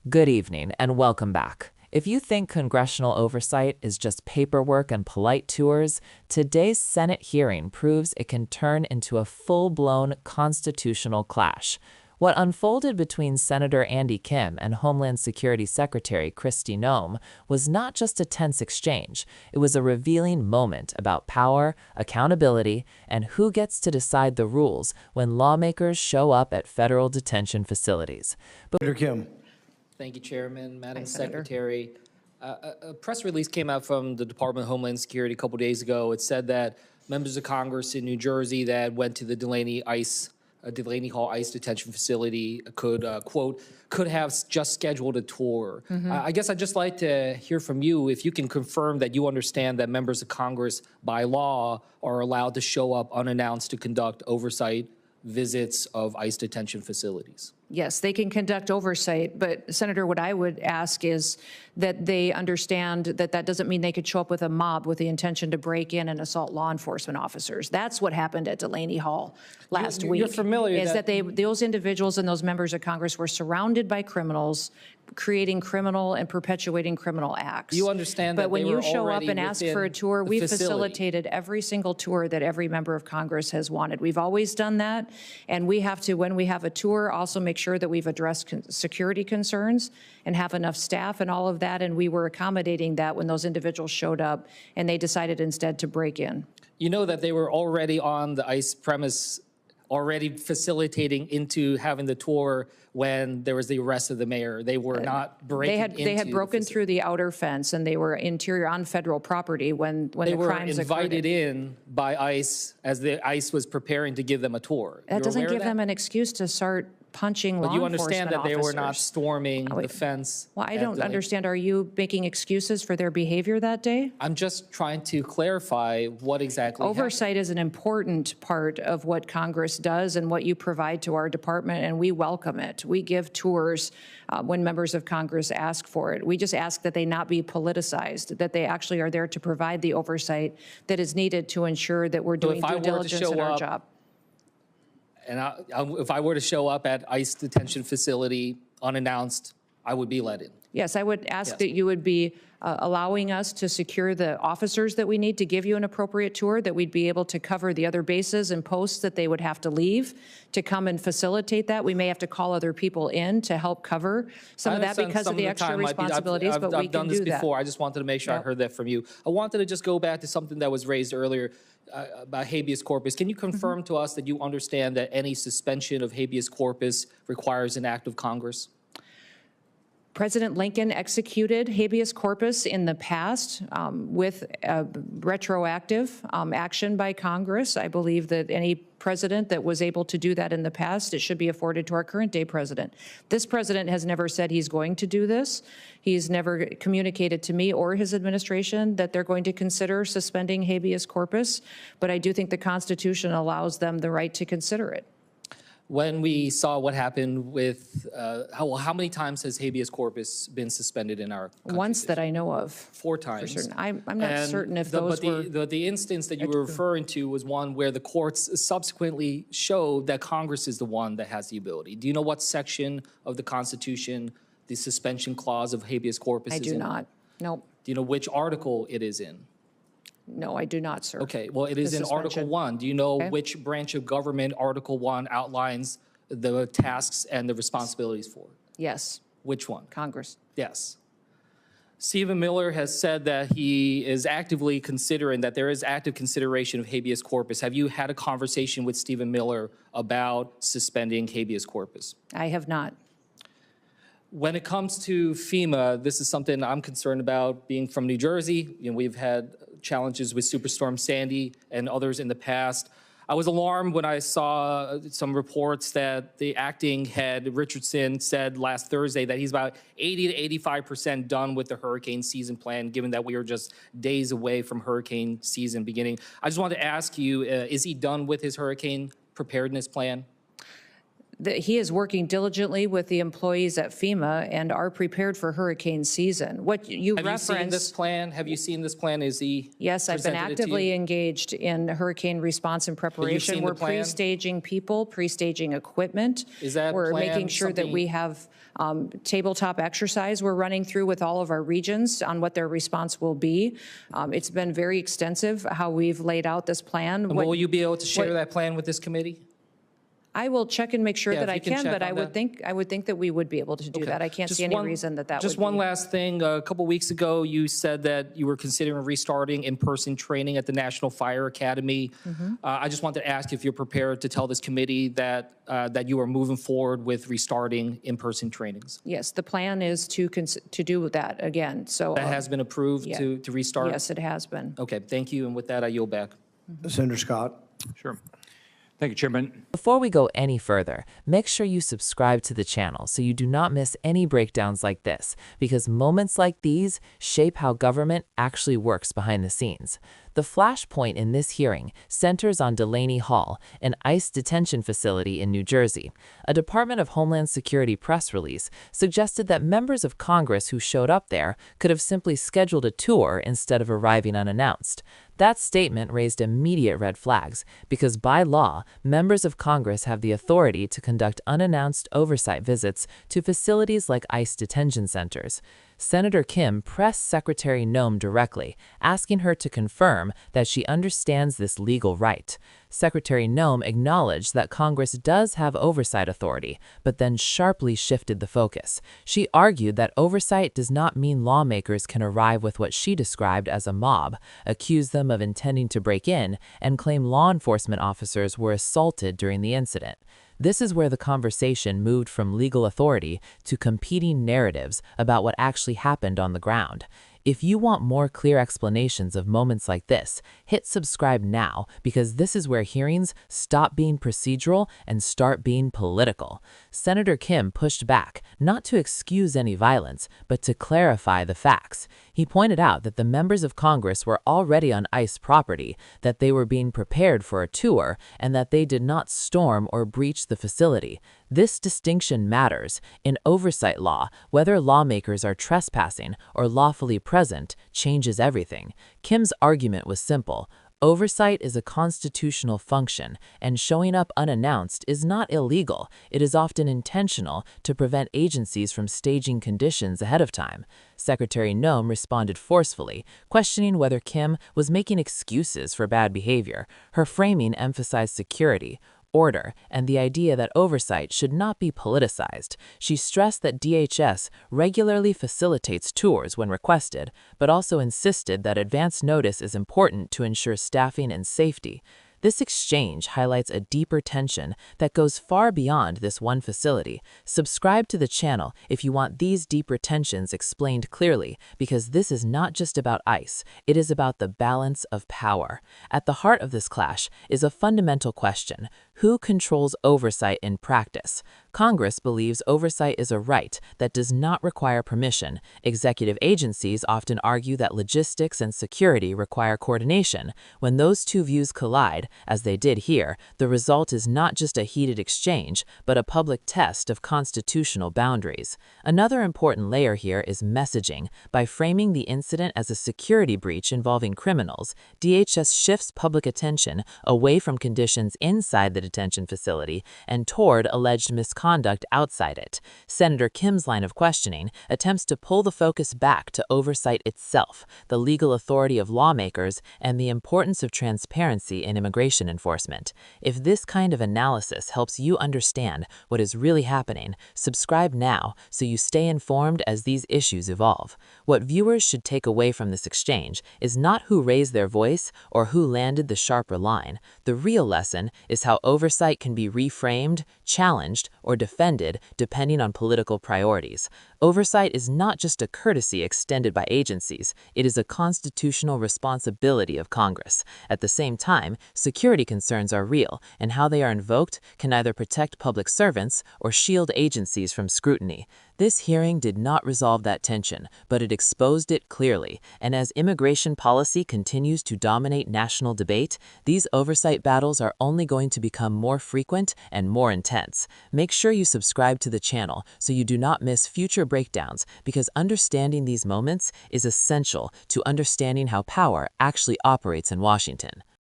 Good evening and welcome back. If you think congressional oversight is just paperwork and polite tours, today's Senate hearing proves it can turn into a full-blown constitutional clash. What unfolded between Senator Andy Kim and Homeland Security Secretary Kristi Noem was not just a tense exchange, it was a revealing moment about power, accountability, and who gets to decide the rules when lawmakers show up at federal detention facilities. Senator Kim. Thank you, Chairman. Madam Senator. Secretary, a press release came out from the Department of Homeland Security a couple days ago. It said that members of Congress in New Jersey that went to the Delaney Hall ICE detention facility could, quote, could have just scheduled a tour. I guess I'd just like to hear from you if you can confirm that you understand that members of Congress by law are allowed to show up unannounced to conduct oversight visits of ICE detention facilities. Yes, they can conduct oversight, but Senator, what I would ask is that they understand that that doesn't mean they could show up with a mob with the intention to break in and assault law enforcement officers. That's what happened at Delaney Hall last week. You're familiar is that those individuals and those members of Congress were surrounded by criminals, creating criminal and perpetuating criminal acts. You understand that but when they you were show up already and ask within for a tour, the we facility. facilitated every single tour that every member of Congress has wanted. We've always done that, and we have to, when we have a tour, also make sure that we've addressed security concerns and have enough staff and all of that, and we were accommodating that when those individuals showed up and they decided instead to break in. You know that they were already on the ICE premise, already facilitating into having the tour when there was the arrest of the mayor. They were not breaking into They had broken through the outer fence, and they were interior on federal property when the crimes occurred. They were invited in by ICE as the ICE was preparing to give them a tour. That doesn't give them an excuse to start punching law enforcement officers. But you understand that they were not storming the fence. Well, I don't understand. Are you making excuses for their behavior that day? I'm just trying to clarify what exactly happened. Oversight is an important part of what Congress does and what you provide to our department, and we welcome it. We give tours when members of Congress ask for it. We just ask that they not be politicized, that they actually are there to provide the oversight that is needed to ensure that we're doing due diligence in our job. And if I were to show up at ICE detention facility unannounced, I would be let in. Yes, I would ask that you would be allowing us to secure the officers that we need to give you an appropriate tour, that we'd be able to cover the other bases and posts that they would have to leave to come and facilitate that. We may have to call other people in to help cover some of that because of the extra responsibilities, but we can do that. I've done this before. I just wanted to make sure I heard that from you. I wanted to just go back to something that was raised earlier about habeas corpus. Can you confirm to us that you understand that any suspension of habeas corpus requires an act of Congress? President Lincoln executed habeas corpus in the past with retroactive action by Congress. I believe that any president that was able to do that in the past, it should be afforded to our current day president. This president has never said he's going to do this. He's never communicated to me or his administration that they're going to consider suspending habeas corpus, but I do think the Constitution allows them the right to consider it. When we saw what happened with, how many times has habeas corpus been suspended in our country? Once that I know of. 4 times. For certain. I'm not certain if those were. The instance that you were referring to was one where the courts subsequently showed that Congress is the one that has the ability. Do you know what section of the Constitution the suspension clause of habeas corpus is in? I do not. Nope. Do you know which article it is in? No, I do not, sir. Okay, well, it is in Article 1. Do you know which branch of government Article 1 outlines the tasks and the responsibilities for? Yes. Which one? Congress. Yes. Stephen Miller has said that he is actively considering, that there is active consideration of habeas corpus. Have you had a conversation with Stephen Miller about suspending habeas corpus? I have not. When it comes to FEMA, this is something I'm concerned about. Being from New Jersey, we've had challenges with Superstorm Sandy and others in the past. I was alarmed when I saw some reports that the acting head, Richardson, said last Thursday that he's about 80 to 85% done with the hurricane season plan, given that we are just days away from hurricane season beginning. I just wanted to ask you, is he done with his hurricane preparedness plan? He is working diligently with the employees at FEMA and are prepared for hurricane season. What you Have you seen this plan? Have you seen this plan? Is he Yes, I've been presented it to actively you? engaged in hurricane response and preparation. seen the We're plan? pre-staging people, pre-staging equipment. Is that We're plan making sure that something- we have tabletop exercise we're running through with all of our regions on what their response will be. It's been very extensive how we've laid out this plan. And What- will you be able to share what- that plan with this committee? I will check and make sure Yeah, that if I you can can, check but on I would think that we would be able to do that. I can't Just see any one- reason that that would be. Just one last thing. A couple weeks ago, you said that you were considering restarting in-person training at the National Fire Academy. Mm-hmm. I just wanted to ask if you're prepared to tell this committee that that you are moving forward with restarting in-person trainings. Yes, the plan is to do that again, so. That has been approved yeah. to restart? Yes, it has been. Okay, thank you. And with that, I yield back. Senator Scott. Sure. Thank you, Chairman. Before we go any further, make sure you subscribe to the channel so you do not miss any breakdowns like this, because moments like these shape how government actually works behind the scenes. The flashpoint in this hearing centers on Delaney Hall, an ICE detention facility in New Jersey. A Department of Homeland Security press release suggested that members of Congress who showed up there could have simply scheduled a tour instead of arriving unannounced. That statement raised immediate red flags because by law, members of Congress have the authority to conduct unannounced oversight visits to facilities like ICE detention centers. Senator Kim pressed Secretary Noem directly, asking her to confirm that she understands this legal right. Secretary Noem acknowledged that Congress does have oversight authority, but then sharply shifted the focus. She argued that oversight does not mean lawmakers can arrive with what she described as a mob, accuse them of intending to break in, and claim law enforcement officers were assaulted during the incident. This is where the conversation moved from legal authority to competing narratives about what actually happened on the ground. If you want more clear explanations of moments like this, hit subscribe now, because this is where hearings stop being procedural and start being political. Senator Kim pushed back, not to excuse any violence, but to clarify the facts. He pointed out that the members of Congress were already on ICE property, that they were being prepared for a tour, and that they did not storm or breach the facility. This distinction matters. In oversight law, whether lawmakers are trespassing or lawfully present changes everything. Kim's argument was simple. Oversight is a constitutional function, and showing up unannounced is not illegal. It is often intentional to prevent agencies from staging conditions ahead of time. Secretary Noem responded forcefully, questioning whether Kim was making excuses for bad behavior. Her framing emphasized security, order, and the idea that oversight should not be politicized. She stressed that DHS regularly facilitates tours when requested, but also insisted that advance notice is important to ensure staffing and safety. This exchange highlights a deeper tension that goes far beyond this one facility. Subscribe to the channel if you want these deeper tensions explained clearly, because this is not just about ICE, it is about the balance of power. At the heart of this clash is a fundamental question: who controls oversight in practice? Congress believes oversight is a right that does not require permission. Executive agencies often argue that logistics and security require coordination. When those two views collide, as they did here, the result is not just a heated exchange, but a public test of constitutional boundaries. Another important layer here is messaging. By framing the incident as a security breach involving criminals, DHS shifts public attention away from conditions inside the detention facility and toward alleged misconduct outside it. Senator Kim's line of questioning attempts to pull the focus back to oversight itself, the legal authority of lawmakers, and the importance of transparency in immigration enforcement. If this kind of analysis helps you understand what is really happening, subscribe now so you stay informed as these issues evolve. What viewers should take away from this exchange is not who raised their voice or who landed the sharper line. The real lesson is how oversight can be reframed, challenged, or defended depending on political priorities. Oversight is not just a courtesy extended by agencies, it is a constitutional responsibility of Congress. At the same time, security concerns are real, and how they are invoked can either protect public servants or shield agencies from scrutiny. This hearing did not resolve that tension, but it exposed it clearly. And as immigration policy continues to dominate national debate, these oversight battles are only going to become more frequent and more intense. Make sure you subscribe to the channel so you do not miss future breakdowns, because understanding these moments is essential to understanding how power actually operates in Washington.